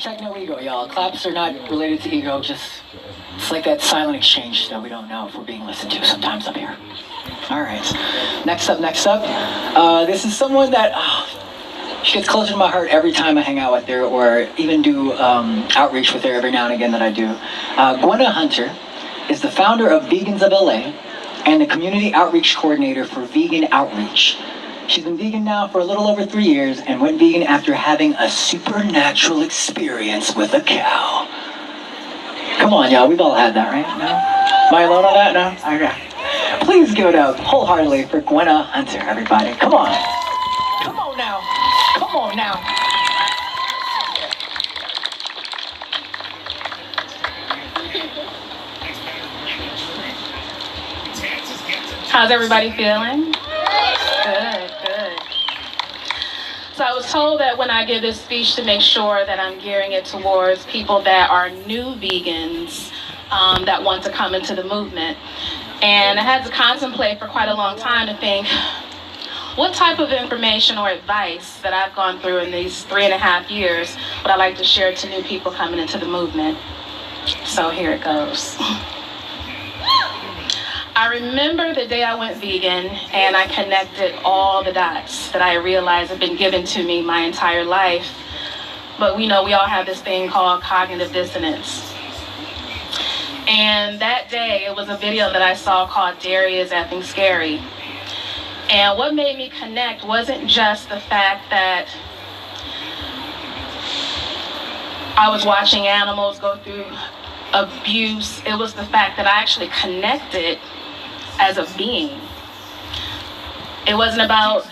Hashtag no ego, y'all. Claps are not related to ego, just it's like that silent exchange that we don't know if we're being listened to sometimes up here. All right. Next up. This is someone that she gets closer to my heart every time I hang out with her or even do outreach with her every now and again that I do. Gwenna Hunter is the founder of Vegans of LA and the community outreach coordinator for Vegan Outreach. She's been vegan now for a little over 3 years and went vegan after having a supernatural experience with a cow. Come on, y'all. We've all had that, right? No? Am I alone on that? No? Okay. Please give it up wholeheartedly for Gwenna Hunter, everybody. Come on. Come on now. Come on now. How's everybody feeling? Good, good. So I was told that when I give this speech to make sure that I'm gearing it towards people that are new vegans that want to come into the movement. And I had to contemplate for quite a long time to think, what type of information or advice that I've gone through in these 3.5 years would I like to share to new people coming into the movement? So here it goes. I remember the day I went vegan and I connected all the dots that I realized had been given to me my entire life. But we know we all have this thing called cognitive dissonance. And that day, it was a video that I saw called Dairy is Effing Scary. And what made me connect wasn't just the fact that I was watching animals go through abuse. It was the fact that I actually connected as a being. It wasn't about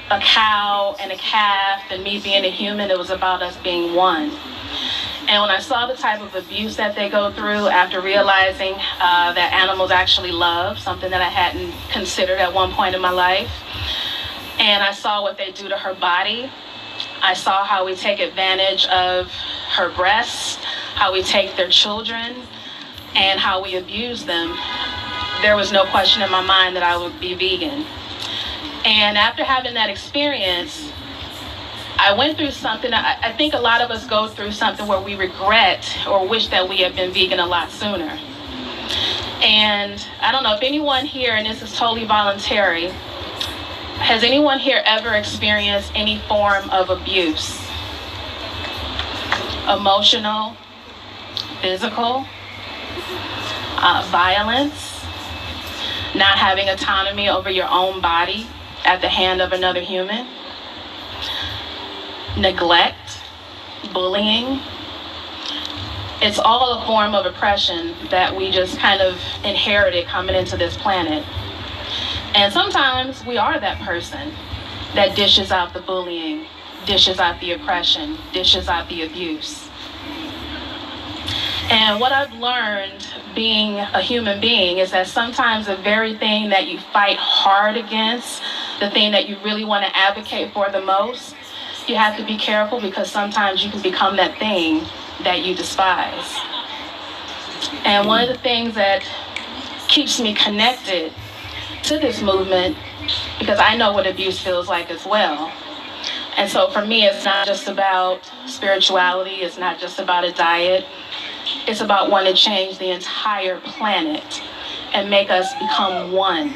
a cow and a calf and me being a human. It was about us being one. And when I saw the type of abuse that they go through after realizing that animals actually love, something that I hadn't considered at one point in my life, and I saw what they do to her body, I saw how we take advantage of her breasts, how we take their children, and how we abuse them, there was no question in my mind that I would be vegan. And after having that experience, I went through something. I think a lot of us go through something where we regret or wish that we had been vegan a lot sooner. And I don't know if anyone here, and this is totally voluntary, has anyone here ever experienced any form of abuse? Emotional, physical, violence, not having autonomy over your own body at the hand of another human? Neglect, bullying. It's all a form of oppression that we just kind of inherited coming into this planet. And sometimes we are that person that dishes out the bullying, dishes out the oppression, dishes out the abuse. And what I've learned being a human being is that sometimes the very thing that you fight hard against, the thing that you really want to advocate for the most, you have to be careful because sometimes you can become that thing that you despise. And one of the things that keeps me connected to this movement, because I know what abuse feels like as well. And so for me, it's not just about spirituality, it's not just about a diet, it's about wanting to change the entire planet and make us become one.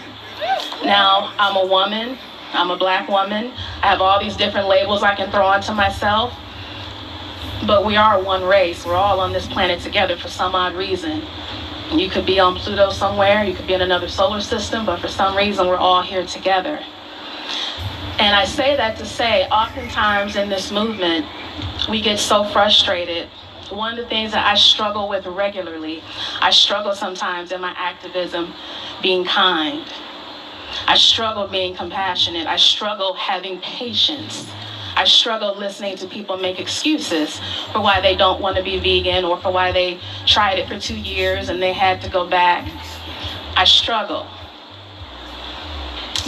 Now, I'm a woman, I'm a black woman. I have all these different labels I can throw onto myself. But we are one race. We're all on this planet together for some odd reason. You could be on Pluto somewhere, you could be in another solar system, but for some reason we're all here together. And I say that to say, oftentimes in this movement, we get so frustrated. One of the things that I struggle with regularly, I struggle sometimes in my activism being kind. I struggle being compassionate. I struggle having patience. I struggle listening to people make excuses for why they don't want to be vegan or for why they tried it for 2 years and they had to go back. I struggle.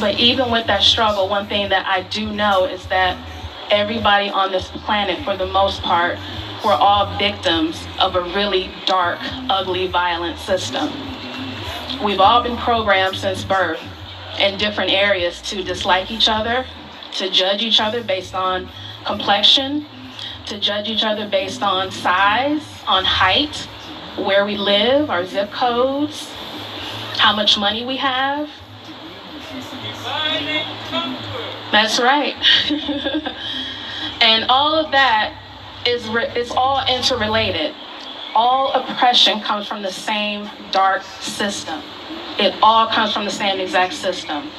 But even with that struggle, one thing that I do know is that everybody on this planet, for the most part, we're all victims of a really dark, ugly, violent system. We've all been programmed since birth in different areas to dislike each other, to judge each other based on complexion, to judge each other based on size, on height, where we live, our zip codes, how much money we have. That's right. And all of that is all interrelated. All oppression comes from the same dark system. It all comes from the same exact system.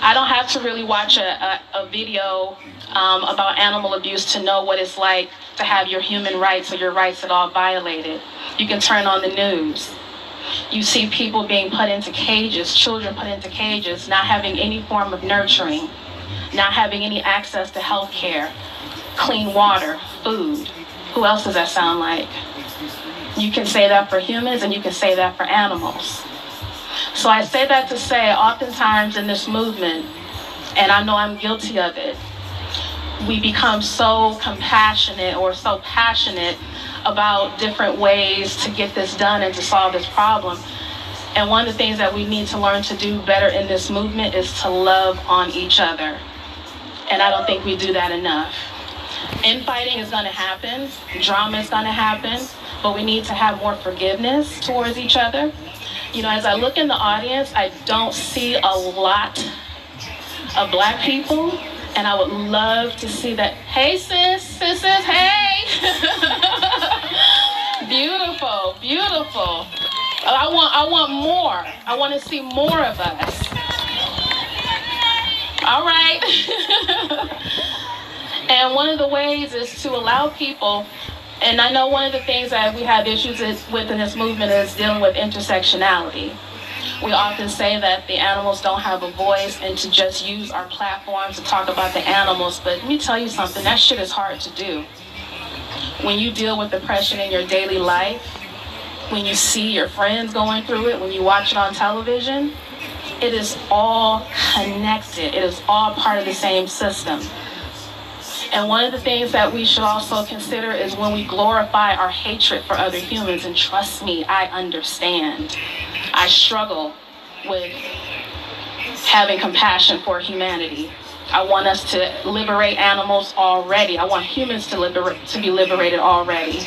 I don't have to really watch a video about animal abuse to know what it's like to have your human rights or your rights at all violated. You can turn on the news. You see people being put into cages, children put into cages, not having any form of nurturing, not having any access to health care, clean water, food. Who else does that sound like? You can say that for humans and you can say that for animals. So I say that to say, oftentimes in this movement, and I know I'm guilty of it, we become so compassionate or so passionate about different ways to get this done and to solve this problem. And one of the things that we need to learn to do better in this movement is to love on each other. And I don't think we do that enough. Infighting is going to happen, drama is going to happen, but we need to have more forgiveness towards each other. You know, as I look in the audience, I don't see a lot of Black people, and I would love to see that. Hey, sisters, hey! Beautiful, beautiful. I want more. I want to see more of us. All right. And one of the ways is to allow people, and I know one of the things that we have issues with in this movement is dealing with intersectionality. We often say that the animals don't have a voice and to just use our platforms to talk about the animals, but let me tell you something, that shit is hard to do. When you deal with depression in your daily life, when you see your friends going through it, when you watch it on television, it is all connected. It is all part of the same system. And one of the things that we should also consider is when we glorify our hatred for other humans, and trust me, I understand. I struggle with having compassion for humanity. I want us to liberate animals already. I want humans to be liberated already.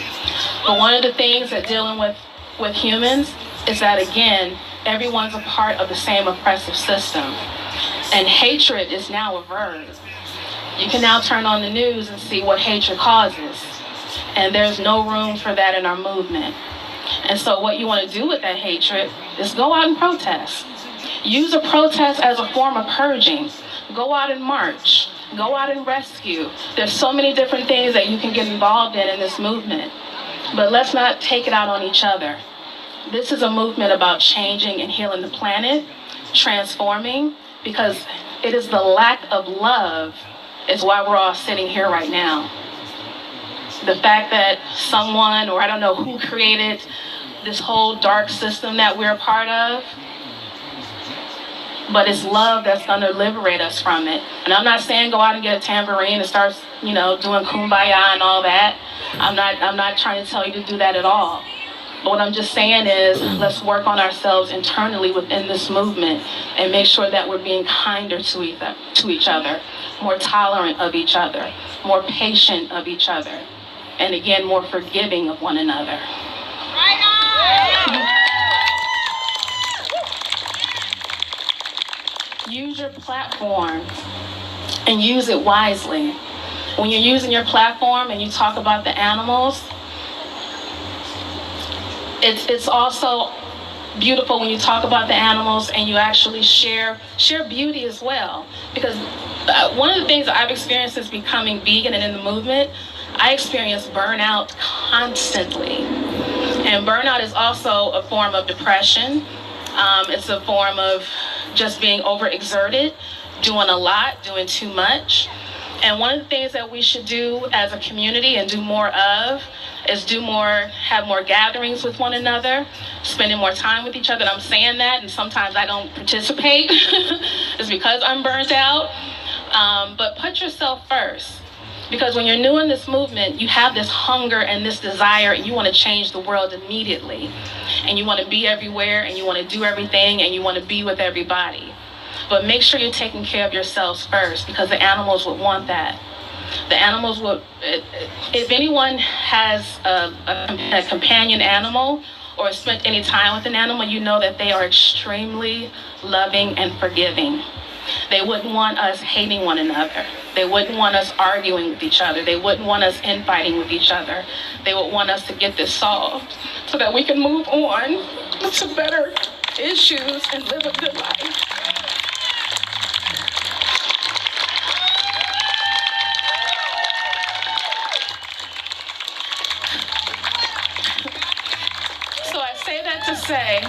But one of the things that dealing with humans is that, again, everyone's a part of the same oppressive system. And hatred is now a verb. You can now turn on the news and see what hatred causes. And there's no room for that in our movement. And so what you want to do with that hatred is go out and protest. Use a protest as a form of purging. Go out and march. Go out and rescue. There's so many different things that you can get involved in this movement. But let's not take it out on each other. This is a movement about changing and healing the planet, transforming, because it is the lack of love is why we're all sitting here right now. The fact that someone, or I don't know who created this whole dark system that we're a part of, but it's love that's going to liberate us from it. And I'm not saying go out and get a tambourine and start, doing kumbaya and all that. I'm not trying to tell you to do that at all. But what I'm just saying is, let's work on ourselves internally within this movement and make sure that we're being kinder to each other, more tolerant of each other, more patient of each other, and again, more forgiving of one another. Use your platform and use it wisely. When you're using your platform and you talk about the animals, it's also beautiful when you talk about the animals and you actually share beauty as well. Because one of the things that I've experienced since becoming vegan and in the movement, I experience burnout constantly. And burnout is also a form of depression. It's a form of just being overexerted, doing a lot, doing too much. And one of the things that we should do as a community and do more of is have more gatherings with one another, spending more time with each other. And I'm saying that, and sometimes I don't participate. It's because I'm burnt out. But put yourself first. Because when you're new in this movement, you have this hunger and this desire, and you want to change the world immediately. And you want to be everywhere, and you want to do everything, and you want to be with everybody. But make sure you're taking care of yourselves first, because the animals would want that. The animals will, if anyone has a companion animal or spent any time with an animal, you know that they are extremely loving and forgiving. They wouldn't want us hating one another. They wouldn't want us arguing with each other. They wouldn't want us infighting with each other. They would want us to get this solved so that we can move on to better issues and live a good life. So I say that to say,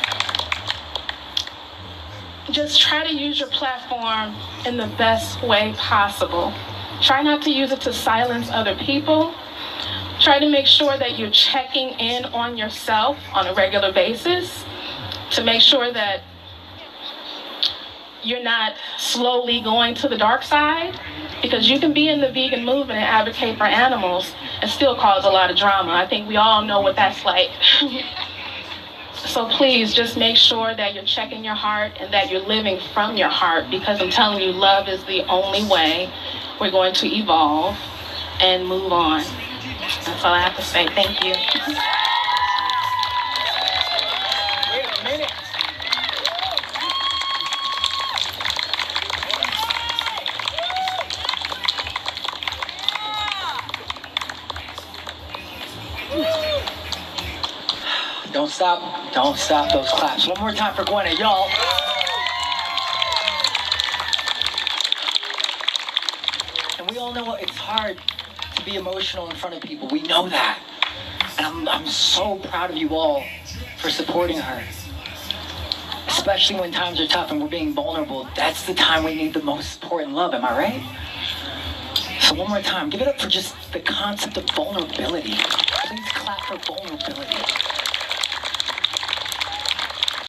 just try to use your platform in the best way possible. Try not to use it to silence other people. Try to make sure that you're checking in on yourself on a regular basis to make sure that you're not slowly going to the dark side, because you can be in the vegan movement and advocate for animals and still cause a lot of drama. I think we all know what that's like. So please just make sure that you're checking your heart and that you're living from your heart, because I'm telling you, love is the only way we're going to evolve and move on. That's all I have to say. Thank you. Wait a minute. Don't stop those claps. One more time for Gwenna, y'all. And we all know it's hard to be emotional in front of people. We know that. And I'm so proud of you all for supporting her. Especially when times are tough and we're being vulnerable. That's the time we need the most support and love, am I right? So one more time, give it up for just the concept of vulnerability. Please clap for vulnerability.